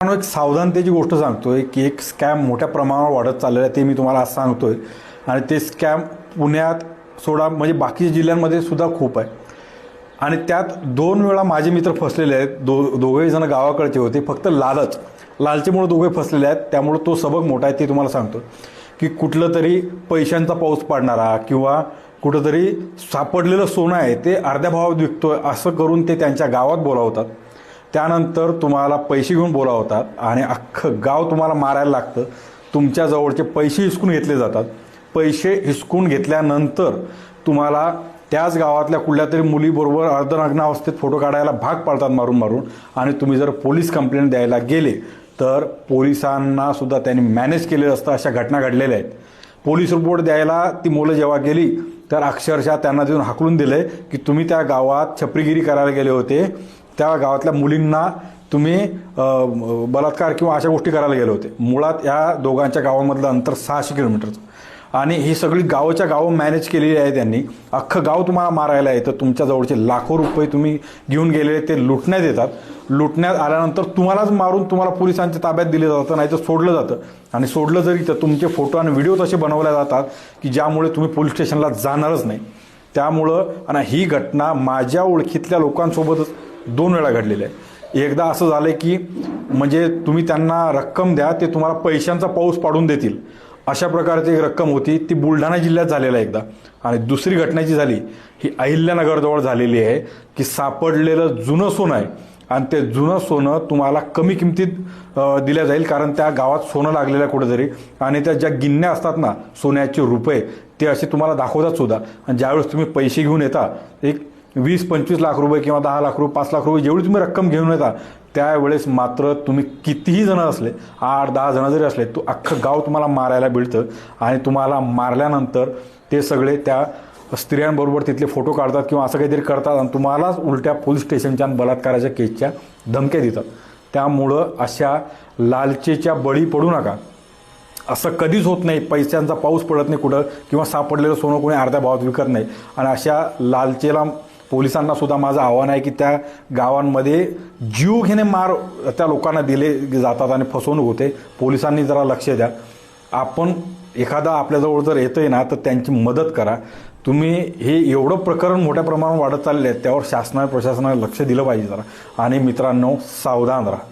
एक सावधानतेची गोष्ट सांगतोय की एक स्कॅम मोठ्या प्रमाणावर वाढत चाललेलं आहे ते मी तुम्हाला आज सांगतोय. आणि ते स्कॅम पुण्यात सोडा म्हणजे बाकीच्या जिल्ह्यांमध्ये सुद्धा खूप आहे. आणि त्यात 2 वेळा माझे मित्र फसलेले आहेत. दोघेही जण गावाकडचे होते. फक्त लालचीमुळे दोघे फसलेले आहेत. त्यामुळे तो सबक मोठा आहे ते तुम्हाला सांगतो की कुठलं तरी पैशांचा पाऊस पाडणारा किंवा कुठंतरी सापडलेलं सोनं आहे ते अर्ध्या भावात विकतोय असं करून ते त्यांच्या गावात बोलावतात. त्यानंतर तुम्हाला पैसे घेऊन बोलावतात आणि अख्खं गाव तुम्हाला मारायला लागतं. तुमच्या जवळचे पैसे हिसकून घेतले जातात. पैसे हिसकून घेतल्यानंतर तुम्हाला त्याच गावातल्या कुठल्या तरी मुलीबरोबर अर्धनग्न अवस्थेत फोटो काढायला भाग पाडतात मारून. आणि तुम्ही जर पोलीस कंप्लेंट द्यायला गेले तर पोलिसांना सुद्धा त्यांनी मॅनेज केलेलं असतं. अशा घटना घडलेल्या आहेत. पोलीस रिपोर्ट द्यायला ती मुलं जेव्हा गेली तर अक्षरशः त्यांना देऊन हाकलून दिले की तुम्ही त्या गावात छपरीगिरी करायला गेले होते. त्या गावातल्या मुलींना तुम्ही बलात्कार किंवा अशा गोष्टी करायला गेले होते. मुळात या दोघांच्या गावामधलं अंतर 600 किलोमीटरचं. आणि ही सगळी गावच्या गावं मॅनेज केलेली आहे त्यांनी. अख्खं गाव तुम्हाला मारायला येतं. तुमच्या जवळचे लाखो रुपये तुम्ही घेऊन गेलेले ते लुटण्यात येतात. लुटण्यात आल्यानंतर तुम्हालाच मारून तुम्हाला पोलिसांच्या ताब्यात दिले जातं, नाही तर सोडलं जातं. आणि सोडलं जरी तर तुमचे फोटो आणि व्हिडिओ तसे बनवले जातात की ज्यामुळे तुम्ही पोलीस स्टेशनला जाणारच नाही. त्यामुळं आणि ही घटना माझ्या ओळखीतल्या लोकांसोबतच 2 वेळा घडलेली आहे. एकदा असं झालं की म्हणजे तुम्ही त्यांना रक्कम द्या, ते तुम्हाला पैशांचा पाऊस पाडून देतील अशा प्रकारची एक रक्कम होती. ती बुलढाणा जिल्ह्यात झालेला एकदा. आणि दुसरी घटना जी झाली ही अहिल्यानगरजवळ झालेली आहे की सापडलेलं जुनं सोनं आहे आणि ते जुनं सोनं तुम्हाला कमी किमतीत दिल्या जाईल कारण त्या गावात सोनं लागलेलं आहे कुठेतरी. आणि त्या ज्या गिन्ण्या असतात ना सोन्याचे रुपये ते असे तुम्हाला दाखवतात सुद्धा. आणि ज्यावेळेस तुम्ही पैसे घेऊन येता एक 20-25 लाख रुपये किंवा 10 लाख रुपये 5 लाख रुपये जेवढी तुम्ही रक्कम घेऊन येता त्यावेळेस मात्र तुम्ही कितीही जण असले 8-10 जण जरी असले तो अख्खं गाव तुम्हाला मारायला मिळतं. आणि तुम्हाला मारल्यानंतर ते सगळे त्या स्त्रियांबरोबर तिथले फोटो काढतात किंवा असं काहीतरी करतात आणि तुम्हालाच उलट्या पोलीस स्टेशनच्या बलात्काराच्या केसच्या धमक्या देतात. त्यामुळं अशा लालचेच्या बळी पडू नका. असं कधीच होत नाही. पैशांचा पाऊस पडत नाही कुठं किंवा सापडलेलं सोनं कोणी अर्ध्या भावात विकत नाही. आणि अशा लालचेला पोलिसांना सुद्धा माझं आव्हान आहे की त्या गावांमध्ये जीव घेणे मार त्या लोकांना दिले जातात आणि फसवणूक होते. पोलिसांनी जरा लक्ष द्या. आपण एखादा आपल्याजवळ जर येतंय ना तर त्यांची मदत करा. तुम्ही हे एवढं प्रकरण मोठ्या प्रमाणावर वाढत चालले आहेत त्यावर शासनाने प्रशासनाने लक्ष दिलं पाहिजे जरा. आणि मित्रांनो सावधान राहा.